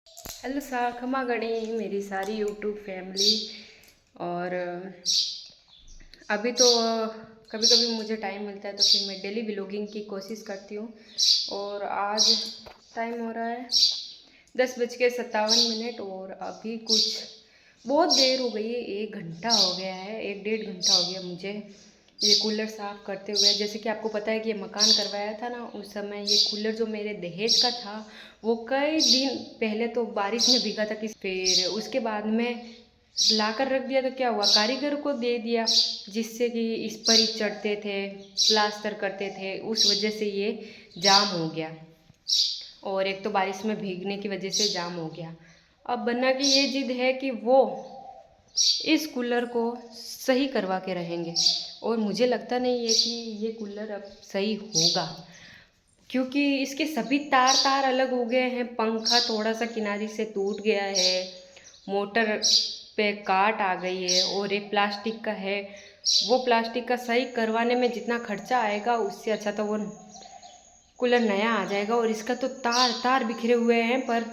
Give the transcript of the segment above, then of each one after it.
Hello सा खमा गणी मेरी सारी यूट्यूब फैमिली। और अभी तो कभी कभी मुझे टाइम मिलता है तो फिर मैं डेली व्लॉगिंग की कोशिश करती हूँ। और आज टाइम हो रहा है 10:57 और अभी कुछ बहुत देर हो गई है। 1 घंटा हो गया है, 1 डेढ़ घंटा हो गया मुझे ये कूलर साफ़ करते हुए। जैसे कि आपको पता है कि ये मकान करवाया था ना, उस समय ये कूलर जो मेरे दहेज का था वो कई दिन पहले तो बारिश में भीगा था कि फिर उसके बाद में ला कर रख दिया तो क्या हुआ, कारीगर को दे दिया जिससे कि इस पर ही चढ़ते थे, प्लास्टर करते थे। उस वजह से ये जाम हो गया और एक तो बारिश में भीगने की वजह से जाम हो गया। अब बन्ना की ये जिद है कि वो इस कूलर को सही करवा के रहेंगे और मुझे लगता नहीं है कि ये कूलर अब सही होगा, क्योंकि इसके सभी तार तार अलग हो गए हैं। पंखा थोड़ा सा किनारे से टूट गया है, मोटर पे काट आ गई है और एक प्लास्टिक का है। वो प्लास्टिक का सही करवाने में जितना खर्चा आएगा उससे अच्छा तो वो कूलर नया आ जाएगा। और इसका तो तार तार बिखरे हुए हैं, पर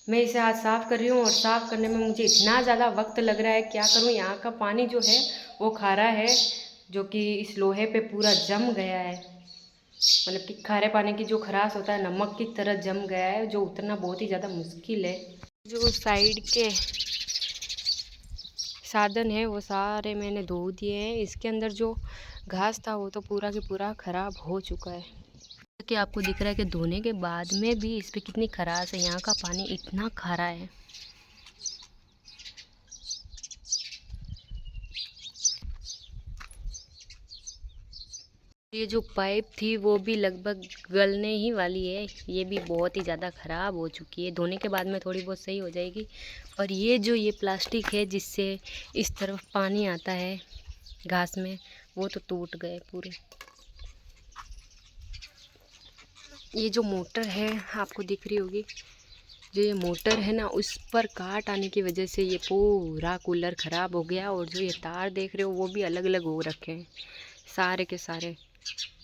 मैं इसे आज साफ़ कर रही हूँ और साफ़ करने में मुझे इतना ज़्यादा वक्त लग रहा है, क्या करूँ। यहाँ का पानी जो है वो खारा है, जो कि इस लोहे पे पूरा जम गया है। मतलब कि खारे पानी की जो खराश होता है नमक की तरह जम गया है, जो उतरना बहुत ही ज़्यादा मुश्किल है। जो साइड के साधन है वो सारे मैंने धो दिए हैं। इसके अंदर जो घास था वो तो पूरा की पूरा ख़राब हो चुका है कि आपको दिख रहा है कि धोने के बाद में भी इस पर कितनी खराश है। यहाँ का पानी इतना खारा है। ये जो पाइप थी वो भी लगभग गलने ही वाली है, ये भी बहुत ही ज़्यादा ख़राब हो चुकी है। धोने के बाद में थोड़ी बहुत सही हो जाएगी। और ये प्लास्टिक है जिससे इस तरफ पानी आता है घास में, वो तो टूट गए पूरे। ये जो मोटर है आपको दिख रही होगी, जो ये मोटर है ना, उस पर काट आने की वजह से ये पूरा कूलर ख़राब हो गया। और जो ये तार देख रहे हो वो भी अलग अलग हो रखे हैं सारे के सारे।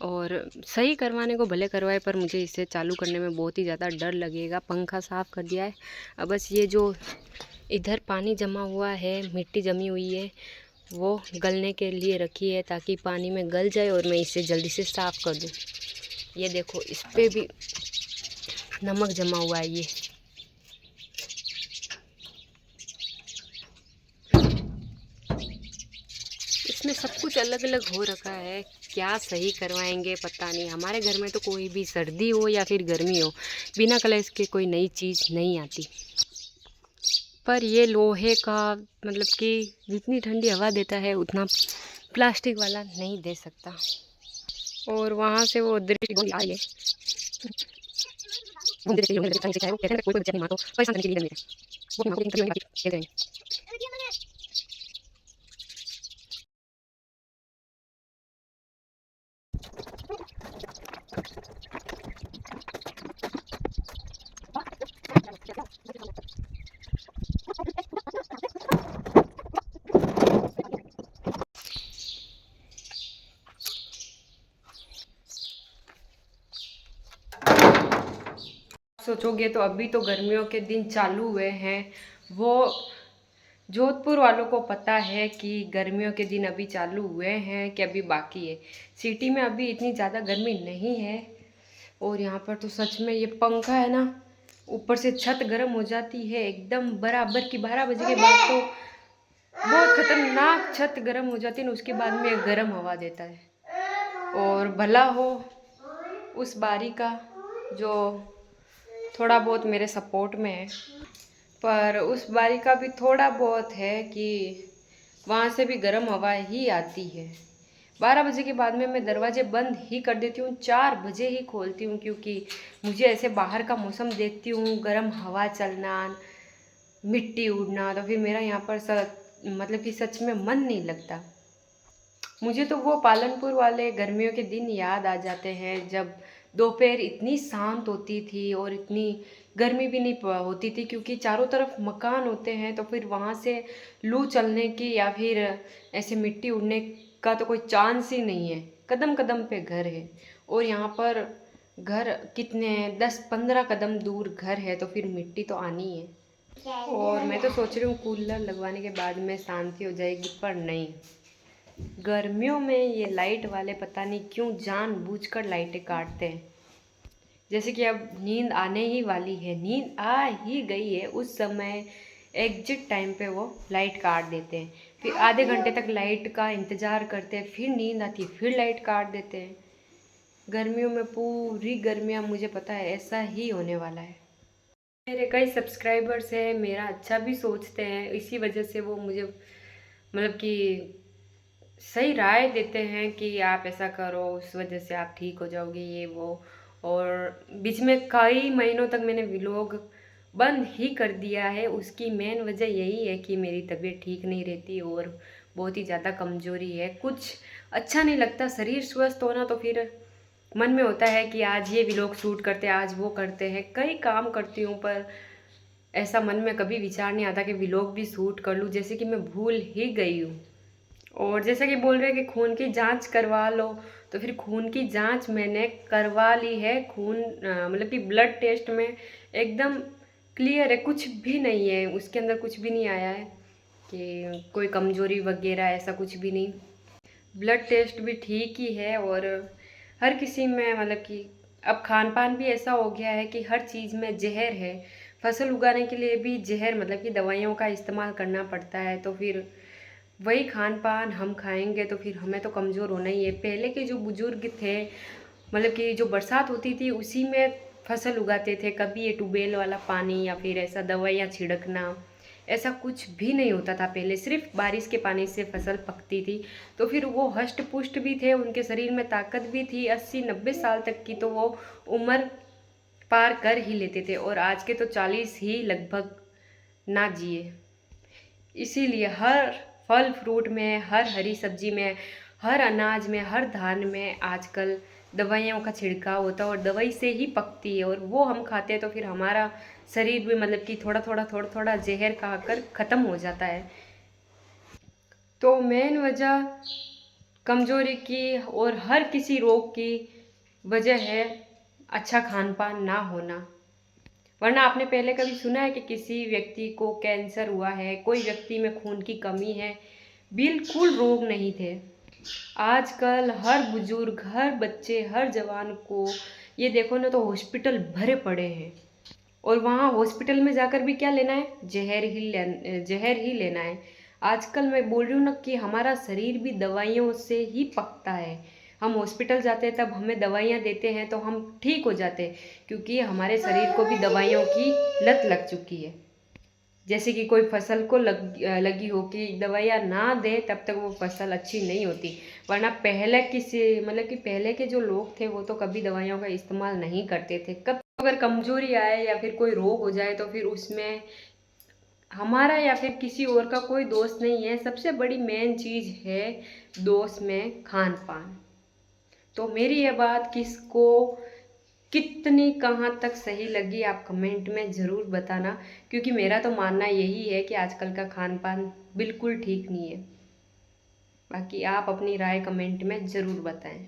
और सही करवाने को भले करवाए, पर मुझे इसे चालू करने में बहुत ही ज़्यादा डर लगेगा। पंखा साफ़ कर दिया है, अब बस ये जो इधर पानी जमा हुआ है, मिट्टी जमी हुई है, वो गलने के लिए रखी है ताकि पानी में गल जाए और मैं इसे जल्दी से साफ़ कर दूँ। ये देखो इस पर भी नमक जमा हुआ है। ये इसमें सब कुछ अलग अलग हो रखा है, क्या सही करवाएंगे पता नहीं। हमारे घर में तो कोई भी सर्दी हो या फिर गर्मी हो, बिना कलश के कोई नई चीज़ नहीं आती। पर ये लोहे का मतलब कि जितनी ठंडी हवा देता है उतना प्लास्टिक वाला नहीं दे सकता। और वहाँ से वो दृष्टि आ रही है, घूमते देखते वो कहते हैं कोई बच्चा नहीं मार तो परेशान करने के लिए नहीं है, वो अपनी माँ को देखकर कभी बाकी खेल रहे हैं। 'सोचोगे तो अभी तो गर्मियों के दिन चालू हुए हैं। वो जोधपुर वालों को पता है कि गर्मियों के दिन अभी चालू हुए हैं कि अभी बाकी है। सिटी में अभी इतनी ज़्यादा गर्मी नहीं है। और यहाँ पर तो सच में ये पंखा है ना, ऊपर से छत गर्म हो जाती है एकदम बराबर की। 12 बजे के बाद तो बहुत खतरनाक छत गर्म हो जाती है ना, उसके बाद में गर्म हवा देता है। और भला हो उस बारी का जो थोड़ा बहुत मेरे सपोर्ट में है, पर उस बारी का भी थोड़ा बहुत है कि वहाँ से भी गर्म हवा ही आती है। 12 बजे के बाद में मैं दरवाजे बंद ही कर देती हूँ, 4 बजे ही खोलती हूँ, क्योंकि मुझे ऐसे बाहर का मौसम देखती हूँ, गर्म हवा चलना, मिट्टी उड़ना, तो फिर मेरा यहाँ पर मतलब कि सच में मन नहीं लगता। मुझे तो वो पालनपुर वाले गर्मियों के दिन याद आ जाते हैं, जब दोपहर इतनी शांत होती थी और इतनी गर्मी भी नहीं होती थी, क्योंकि चारों तरफ मकान होते हैं। तो फिर वहाँ से लू चलने की या फिर ऐसे मिट्टी उड़ने का तो कोई चांस ही नहीं है, कदम कदम पे घर है। और यहाँ पर घर कितने 10-15 कदम दूर घर है तो फिर मिट्टी तो आनी है। और मैं तो सोच रही हूँ कूलर लगवाने के बाद में शांति हो जाएगी, पर नहीं। गर्मियों में ये लाइट वाले पता नहीं क्यों जानबूझकर लाइटें काटते हैं। जैसे कि अब नींद आने ही वाली है, नींद आ ही गई है, उस समय एग्जिट टाइम पे वो लाइट काट देते हैं। फिर आधे घंटे तक लाइट का इंतज़ार करते हैं, फिर नींद आती है, फिर लाइट काट देते हैं। गर्मियों में पूरी गर्मियाँ मुझे पता है ऐसा ही होने वाला है। मेरे कई सब्सक्राइबर्स हैं, मेरा अच्छा भी सोचते हैं, इसी वजह से वो मुझे मतलब कि सही राय देते हैं कि आप ऐसा करो, उस वजह से आप ठीक हो जाओगे, ये वो। और बीच में कई महीनों तक मैंने व्लॉग बंद ही कर दिया है। उसकी मेन वजह यही है कि मेरी तबीयत ठीक नहीं रहती और बहुत ही ज़्यादा कमज़ोरी है। कुछ अच्छा नहीं लगता, शरीर स्वस्थ होना तो फिर मन में होता है कि आज ये व्लॉग शूट करते हैं, आज वो करते हैं, कई काम करती हूँ, पर ऐसा मन में कभी विचार नहीं आता कि व्लॉग भी शूट कर लूँ, जैसे कि मैं भूल ही गई हूँ। और जैसा कि बोल रहे हैं कि खून की जांच करवा लो, तो फिर खून की जांच मैंने करवा ली है। खून मतलब कि ब्लड टेस्ट में एकदम क्लियर है, कुछ भी नहीं है उसके अंदर, कुछ भी नहीं आया है कि कोई कमजोरी वगैरह, ऐसा कुछ भी नहीं। ब्लड टेस्ट भी ठीक ही है। और हर किसी में मतलब कि अब खान पान भी ऐसा हो गया है कि हर चीज़ में जहर है। फसल उगाने के लिए भी जहर मतलब कि दवाइयों का इस्तेमाल करना पड़ता है, तो फिर वही खान पान हम खाएंगे तो फिर हमें तो कमज़ोर होना ही है। पहले के जो बुज़ुर्ग थे, मतलब कि जो बरसात होती थी उसी में फसल उगाते थे, कभी ये ट्यूबवेल वाला पानी या फिर ऐसा दवाइयाँ छिड़कना, ऐसा कुछ भी नहीं होता था। पहले सिर्फ बारिश के पानी से फसल पकती थी, तो फिर वो हष्ट पुष्ट भी थे, उनके शरीर में ताकत भी थी। 80-90 साल तक की तो वो उम्र पार कर ही लेते थे, और आज के तो 40 ही लगभग ना जिए। इसीलिए हर फल फ्रूट में, हर हरी सब्जी में, हर अनाज में, हर धान में आजकल दवाइयों का छिड़काव होता है और दवाई से ही पकती है, और वो हम खाते हैं तो फिर हमारा शरीर भी मतलब कि थोड़ा थोड़ा जहर खाकर ख़त्म हो जाता है। तो मेन वजह कमज़ोरी की और हर किसी रोग की वजह है अच्छा खान पान ना होना। वरना आपने पहले कभी सुना है कि किसी व्यक्ति को कैंसर हुआ है, कोई व्यक्ति में खून की कमी है? बिल्कुल रोग नहीं थे। आजकल हर बुजुर्ग, हर बच्चे, हर जवान को ये देखो ना, तो हॉस्पिटल भरे पड़े हैं। और वहाँ हॉस्पिटल में जाकर भी क्या लेना है? जहर ही लेना है। आजकल मैं बोल रही हूँ ना कि हमारा शरीर भी दवाइयों से ही पकता है। हम हॉस्पिटल जाते हैं तब हमें दवाइयाँ देते हैं तो हम ठीक हो जाते हैं, क्योंकि हमारे शरीर को भी दवाइयों की लत लग चुकी है। जैसे कि कोई फसल को लगी हो कि दवाइयाँ ना दे तब तक वो फसल अच्छी नहीं होती। वरना पहले किसी मतलब कि पहले के जो लोग थे वो तो कभी दवाइयों का इस्तेमाल नहीं करते थे। कब अगर कमजोरी आए या फिर कोई रोग हो जाए तो फिर उसमें हमारा या फिर किसी और का कोई दोष नहीं है। सबसे बड़ी मेन चीज़ है दोष में खान पान। तो मेरी ये बात किसको कितनी कहाँ तक सही लगी आप कमेंट में ज़रूर बताना, क्योंकि मेरा तो मानना यही है कि आजकल का खान पान बिल्कुल ठीक नहीं है। बाकी आप अपनी राय कमेंट में ज़रूर बताएं।